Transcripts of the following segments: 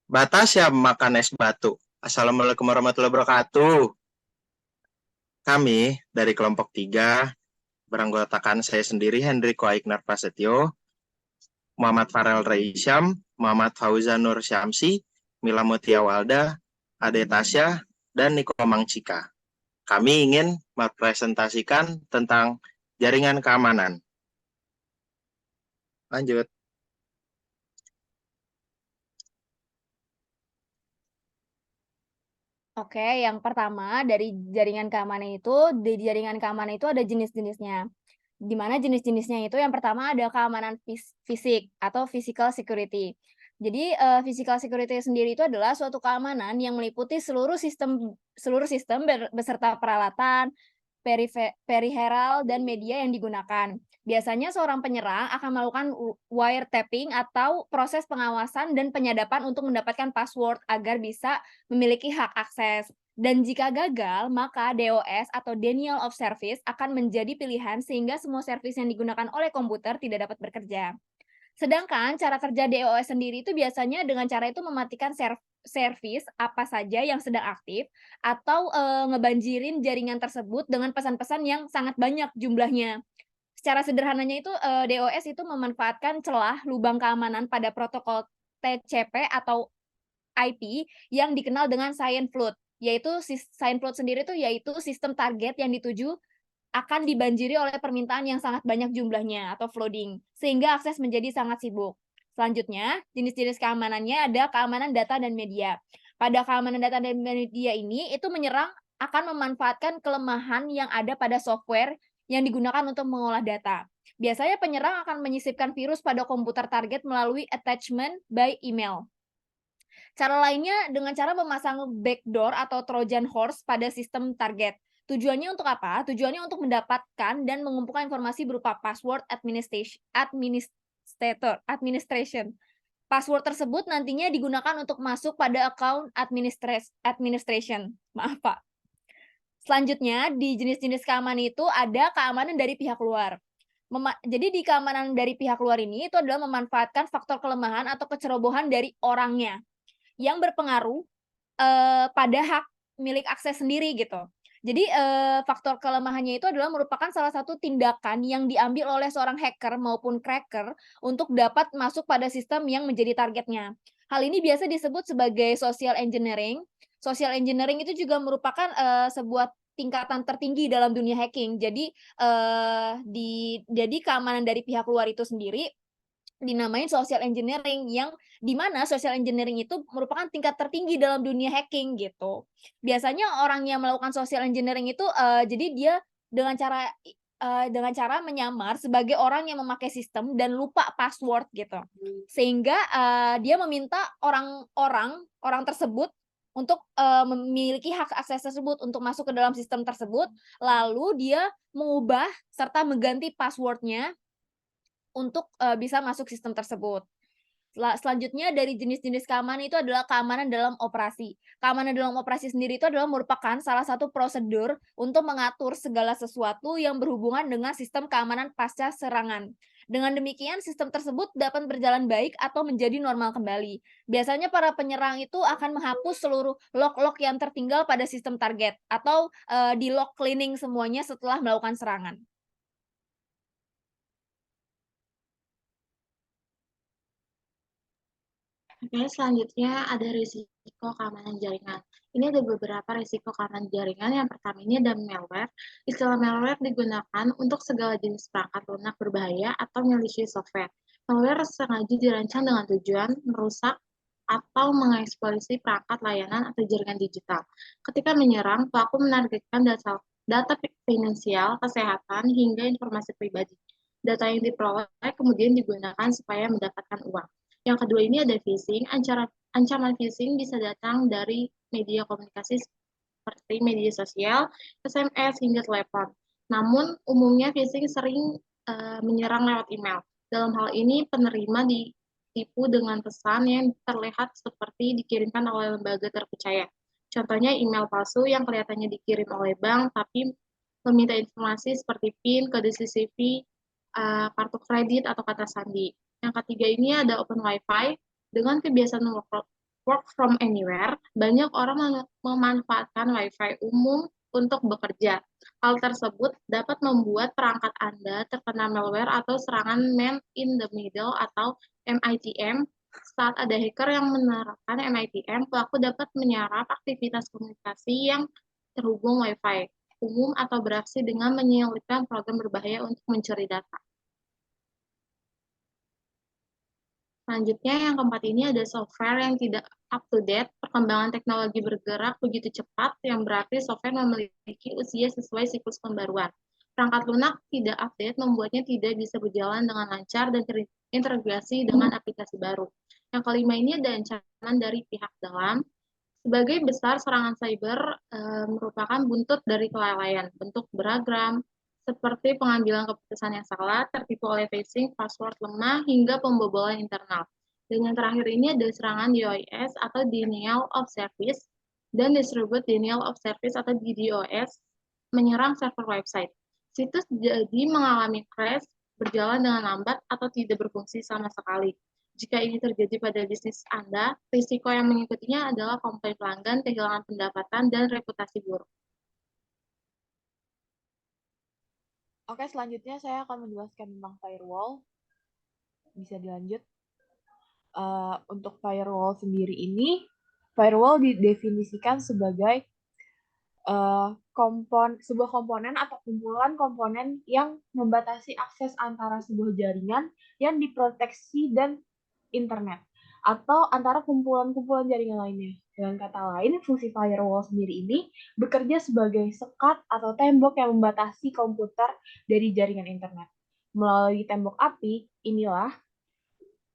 Batas ya makan es batu. Assalamualaikum warahmatullahi wabarakatuh. Kami dari kelompok 3 beranggotakan saya sendiri Hendriko Aiknar Prasetyo, Muhammad Farel Reisyam, Muhammad Fauzan Nur Syamsi, Mila Mutia Walda, Ade Tasya, dan Niko Mangcika. Kami ingin mempresentasikan tentang jaringan keamanan. Lanjut. Oke, yang pertama dari jaringan keamanan itu, di jaringan keamanan itu ada jenis-jenisnya. Di mana jenis-jenisnya itu yang pertama ada keamanan fisik atau physical security. Jadi physical security sendiri itu adalah suatu keamanan yang meliputi seluruh sistem beserta peralatan, peripheral dan media yang digunakan. Biasanya seorang penyerang akan melakukan wiretapping atau proses pengawasan dan penyadapan untuk mendapatkan password agar bisa memiliki hak akses. Dan jika gagal, maka DOS atau Denial of Service akan menjadi pilihan sehingga semua servis yang digunakan oleh komputer tidak dapat bekerja. Sedangkan cara kerja DOS sendiri itu biasanya dengan cara itu mematikan servis apa saja yang sedang aktif atau ngebanjirin jaringan tersebut dengan pesan-pesan yang sangat banyak jumlahnya. Secara sederhananya itu DOS itu memanfaatkan celah lubang keamanan pada protokol TCP atau IP yang dikenal dengan Sign Flood, yaitu Sign Flood sendiri itu yaitu sistem target yang dituju akan dibanjiri oleh permintaan yang sangat banyak jumlahnya atau flooding, sehingga akses menjadi sangat sibuk. Selanjutnya, jenis-jenis keamanannya ada keamanan data dan media. Pada keamanan data dan media ini, itu menyerang akan memanfaatkan kelemahan yang ada pada software yang digunakan untuk mengolah data. Biasanya penyerang akan menyisipkan virus pada komputer target melalui attachment by email. Cara lainnya dengan cara memasang backdoor atau Trojan horse pada sistem target. Tujuannya untuk apa? Tujuannya untuk mendapatkan dan mengumpulkan informasi berupa password administration. Password tersebut nantinya digunakan untuk masuk pada account administration. Maaf, Pak. Selanjutnya, di jenis-jenis keamanan itu ada keamanan dari pihak luar. Jadi di keamanan dari pihak luar ini itu adalah memanfaatkan faktor kelemahan atau kecerobohan dari orangnya yang berpengaruh pada hak milik akses sendiri gitu. Jadi faktor kelemahannya itu adalah merupakan salah satu tindakan yang diambil oleh seorang hacker maupun cracker untuk dapat masuk pada sistem yang menjadi targetnya. Hal ini biasa disebut sebagai social engineering. Social engineering itu juga merupakan sebuah tingkatan tertinggi dalam dunia hacking. Jadi jadi keamanan dari pihak luar itu sendiri dinamain social engineering yang di mana social engineering itu merupakan tingkat tertinggi dalam dunia hacking gitu. Biasanya orang yang melakukan social engineering itu jadi dia dengan cara dengan cara menyamar sebagai orang yang memakai sistem dan lupa password gitu. Sehingga dia meminta orang tersebut untuk memiliki hak akses tersebut untuk masuk ke dalam sistem tersebut, lalu dia mengubah serta mengganti password-nya untuk bisa masuk sistem tersebut. Selanjutnya dari jenis-jenis keamanan itu adalah keamanan dalam operasi. Keamanan dalam operasi sendiri itu adalah merupakan salah satu prosedur untuk mengatur segala sesuatu yang berhubungan dengan sistem keamanan pasca serangan. Dengan demikian, sistem tersebut dapat berjalan baik atau menjadi normal kembali. Biasanya para penyerang itu akan menghapus seluruh log-log yang tertinggal pada sistem target atau di log cleaning semuanya setelah melakukan serangan. Oke, selanjutnya ada risiko keamanan jaringan. Ini ada beberapa risiko keamanan jaringan. Yang pertama ini ada malware. Istilah malware digunakan untuk segala jenis perangkat lunak berbahaya atau malicious software. Malware sengaja dirancang dengan tujuan merusak atau mengeksploitasi perangkat layanan atau jaringan digital. Ketika menyerang, pelaku menargetkan data finansial, kesehatan, hingga informasi pribadi. Data yang diperoleh kemudian digunakan supaya mendapatkan uang. Yang kedua ini ada phishing. Ancaman phishing bisa datang dari media komunikasi seperti media sosial, SMS, hingga telepon. Namun, umumnya phishing sering menyerang lewat email. Dalam hal ini, penerima ditipu dengan pesan yang terlihat seperti dikirimkan oleh lembaga terpercaya. Contohnya email palsu yang kelihatannya dikirim oleh bank, tapi meminta informasi seperti PIN, kode CCTV, kartu kredit, atau kata sandi. Yang ketiga ini ada open wifi. Dengan kebiasaan work from anywhere, banyak orang memanfaatkan Wi-Fi umum untuk bekerja. Hal tersebut dapat membuat perangkat Anda terkena malware atau serangan man in the middle atau MITM. Saat ada hacker yang menerapkan MITM, pelaku dapat menyerap aktivitas komunikasi yang terhubung Wi-Fi umum atau beraksi dengan menyelipkan program berbahaya untuk mencuri data. Selanjutnya, yang keempat ini ada software yang tidak up-to-date. Perkembangan teknologi bergerak begitu cepat, yang berarti software memiliki usia sesuai siklus pembaruan. Perangkat lunak tidak update membuatnya tidak bisa berjalan dengan lancar dan terintegrasi dengan aplikasi baru. Yang kelima ini ada ancaman dari pihak dalam. Sebagai besar, serangan cyber merupakan buntut dari kelalaian, bentuk beragam, seperti pengambilan keputusan yang salah, tertipu oleh phishing, password lemah, hingga pembobolan internal. Dan yang terakhir ini ada serangan DOS atau Denial of Service dan Distributed Denial of Service atau DDoS menyerang server website. Situs jadi mengalami crash, berjalan dengan lambat, atau tidak berfungsi sama sekali. Jika ini terjadi pada bisnis Anda, risiko yang mengikutinya adalah komplain pelanggan, kehilangan pendapatan, dan reputasi buruk. Oke, selanjutnya saya akan menjelaskan tentang firewall. Bisa dilanjut. Untuk firewall sendiri ini, firewall didefinisikan sebagai sebuah komponen atau kumpulan komponen yang membatasi akses antara sebuah jaringan yang diproteksi dan internet, atau antara kumpulan-kumpulan jaringan lainnya. Dengan kata lain, fungsi firewall sendiri ini bekerja sebagai sekat atau tembok yang membatasi komputer dari jaringan internet. Melalui tembok api, inilah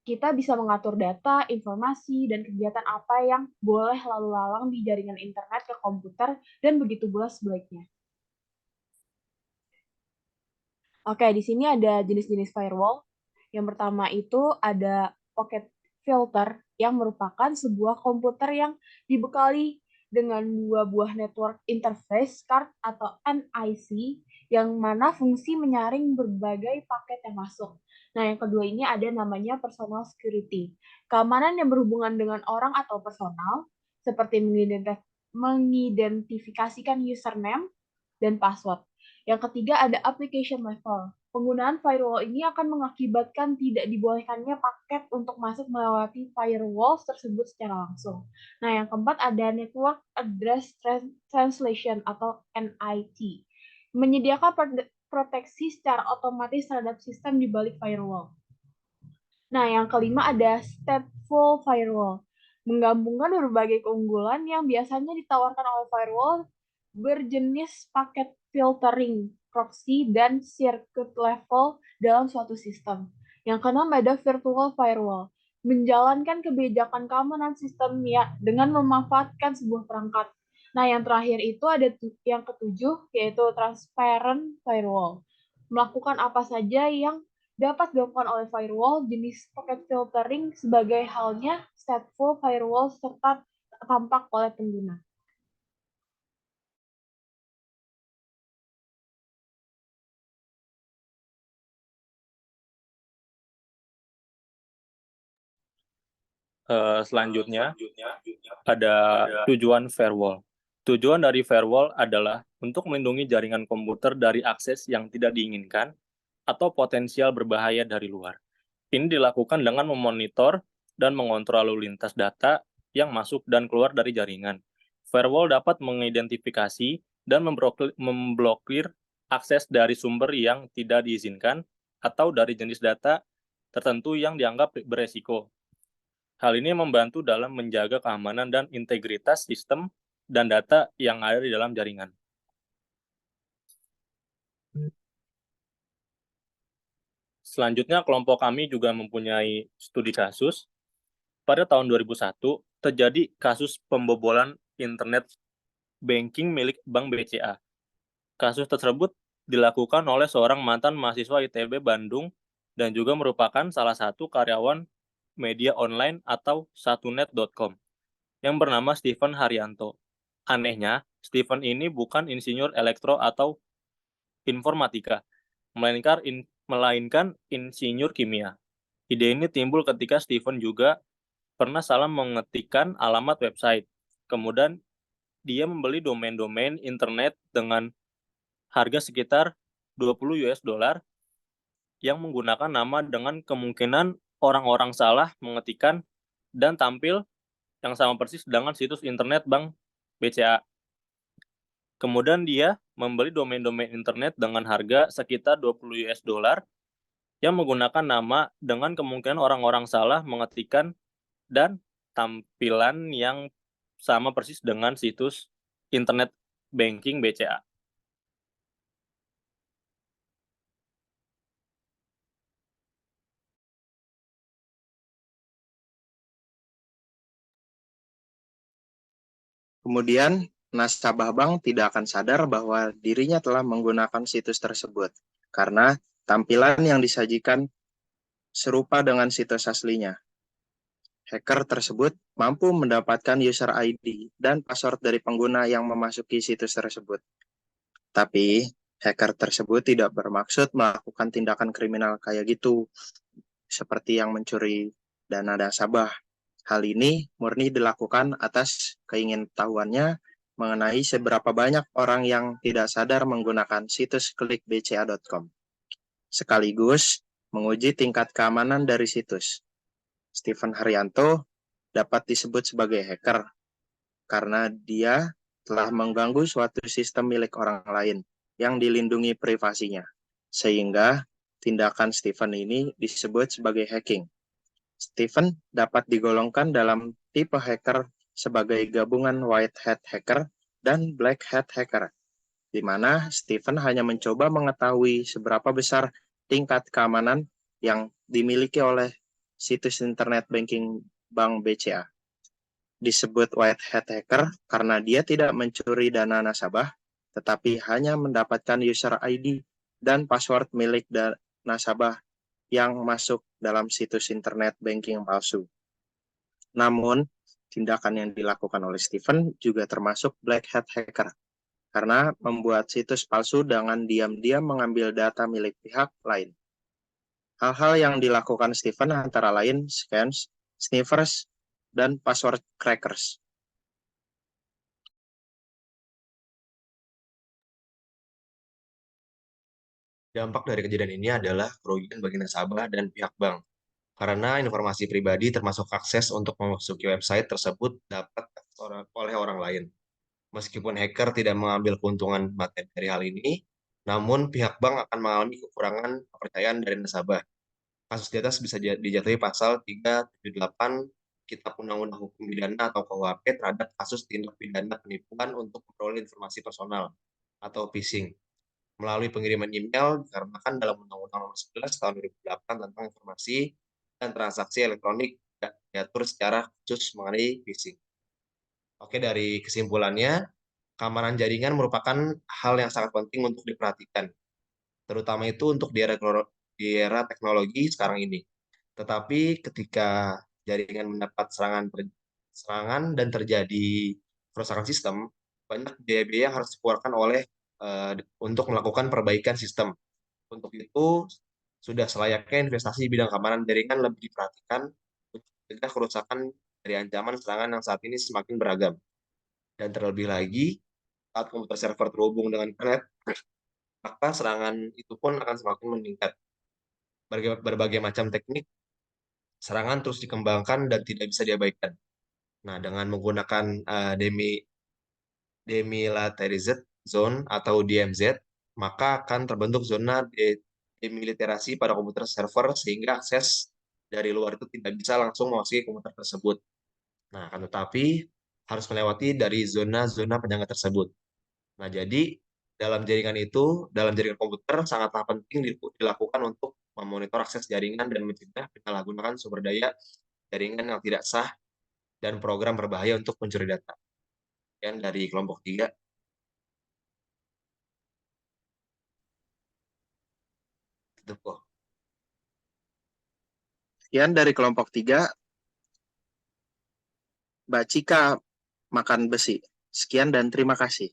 kita bisa mengatur data, informasi, dan kegiatan apa yang boleh lalu lalang di jaringan internet ke komputer, dan begitu pula sebaliknya. Oke, di sini ada jenis-jenis firewall. Yang pertama itu ada pocket filter, yang merupakan sebuah komputer yang dibekali dengan dua buah network interface card atau NIC, yang mana fungsi menyaring berbagai paket yang masuk. Nah, yang kedua ini ada namanya personal security. Keamanan yang berhubungan dengan orang atau personal, seperti mengidentifikasikan username dan password. Yang ketiga ada application level. Penggunaan firewall ini akan mengakibatkan tidak dibolehkannya paket untuk masuk melewati firewall tersebut secara langsung. Nah, yang keempat ada Network Address Translation atau NIT. Menyediakan proteksi secara otomatis terhadap sistem di balik firewall. Nah, yang kelima ada stateful firewall. Menggabungkan berbagai keunggulan yang biasanya ditawarkan oleh firewall berjenis paket filtering, proxy, dan circuit level dalam suatu sistem. Yang keenam ada virtual firewall. Menjalankan kebijakan keamanan sistem ya dengan memanfaatkan sebuah perangkat. Nah, yang terakhir itu ada yang ketujuh, yaitu transparent firewall. Melakukan apa saja yang dapat dilakukan oleh firewall jenis packet filtering sebagai halnya stateful firewall serta tampak oleh pengguna. Selanjutnya ada tujuan firewall. Tujuan dari firewall adalah untuk melindungi jaringan komputer dari akses yang tidak diinginkan atau potensial berbahaya dari luar. Ini dilakukan dengan memonitor dan mengontrol lalu lintas data yang masuk dan keluar dari jaringan. Firewall dapat mengidentifikasi dan memblokir akses dari sumber yang tidak diizinkan atau dari jenis data tertentu yang dianggap beresiko. Hal ini membantu dalam menjaga keamanan dan integritas sistem dan data yang ada di dalam jaringan. Selanjutnya, kelompok kami juga mempunyai studi kasus. Pada tahun 2001, terjadi kasus pembobolan internet banking milik Bank BCA. Kasus tersebut dilakukan oleh seorang mantan mahasiswa ITB Bandung dan juga merupakan salah satu karyawan media online atau satunet.com yang bernama Steven Haryanto. Anehnya, Steven ini bukan insinyur elektro atau informatika, melainkan insinyur kimia. Ide ini timbul ketika Steven juga pernah salah mengetikkan alamat website. Kemudian dia membeli domain-domain internet dengan harga sekitar $20 yang menggunakan nama dengan kemungkinan orang-orang salah mengetikkan dan tampil yang sama persis dengan situs internet Bank BCA. Kemudian dia membeli domain-domain internet dengan harga sekitar $20 yang menggunakan nama dengan kemungkinan orang-orang salah mengetikkan dan tampilan yang sama persis dengan situs internet banking BCA. Kemudian, nasabah bank tidak akan sadar bahwa dirinya telah menggunakan situs tersebut, karena tampilan yang disajikan serupa dengan situs aslinya. Hacker tersebut mampu mendapatkan user ID dan password dari pengguna yang memasuki situs tersebut. Tapi, hacker tersebut tidak bermaksud melakukan tindakan kriminal kayak gitu, seperti yang mencuri dana nasabah. Hal ini murni dilakukan atas keingintahuannya mengenai seberapa banyak orang yang tidak sadar menggunakan situs klikbca.com. Sekaligus menguji tingkat keamanan dari situs. Steven Haryanto dapat disebut sebagai hacker karena dia telah mengganggu suatu sistem milik orang lain yang dilindungi privasinya, sehingga tindakan Steven ini disebut sebagai hacking. Steven dapat digolongkan dalam tipe hacker sebagai gabungan white hat hacker dan black hat hacker, di mana Steven hanya mencoba mengetahui seberapa besar tingkat keamanan yang dimiliki oleh situs internet banking Bank BCA. Disebut white hat hacker karena dia tidak mencuri dana nasabah, tetapi hanya mendapatkan user ID dan password milik nasabah yang masuk dalam situs internet banking palsu. Namun, tindakan yang dilakukan oleh Steven juga termasuk black hat hacker, karena membuat situs palsu dengan diam-diam mengambil data milik pihak lain. Hal-hal yang dilakukan Steven antara lain scans, sniffers, dan password crackers. Dampak dari kejadian ini adalah kerugian bagi nasabah dan pihak bank, karena informasi pribadi termasuk akses untuk memasuki website tersebut dapat oleh orang lain. Meskipun hacker tidak mengambil keuntungan materi dari hal ini, namun pihak bank akan mengalami kekurangan kepercayaan dari nasabah. Kasus di atas bisa dijatuhi pasal 378 Kitab Undang-Undang Hukum Pidana atau KUHP terhadap kasus tindak pidana penipuan untuk memperoleh informasi personal atau phishing melalui pengiriman email dikarenakan dalam Undang-Undang Nomor 11 Tahun 2008 tentang informasi dan transaksi elektronik tidak diatur secara khusus mengenai phishing. Oke, dari kesimpulannya, keamanan jaringan merupakan hal yang sangat penting untuk diperhatikan, terutama itu untuk di era teknologi sekarang ini. Tetapi ketika jaringan mendapat serangan dan terjadi kerusakan sistem, banyak biaya-biaya yang harus dikeluarkan untuk melakukan perbaikan sistem. Untuk itu, sudah selayaknya investasi di bidang keamanan jaringan lebih diperhatikan untuk mencegah kerusakan dari ancaman serangan yang saat ini semakin beragam. Dan terlebih lagi, saat komputer server terhubung dengan internet, maka serangan itu pun akan semakin meningkat. Berbagai macam teknik serangan terus dikembangkan dan tidak bisa diabaikan. Nah, dengan menggunakan demilitarized zone atau DMZ, maka akan terbentuk zona demilitarisasi pada komputer server sehingga akses dari luar itu tidak bisa langsung memasuki komputer tersebut. Nah, akan tetapi harus melewati dari zona-zona penyangga tersebut. Nah, jadi dalam jaringan komputer sangatlah penting dilakukan untuk memonitor akses jaringan dan mencegah penyalahgunaan sumber daya jaringan yang tidak sah dan program berbahaya untuk mencuri data. Yang dari kelompok 3. Tutup kok. Sekian dari kelompok 3. Mbak Cika makan besi. Sekian dan terima kasih.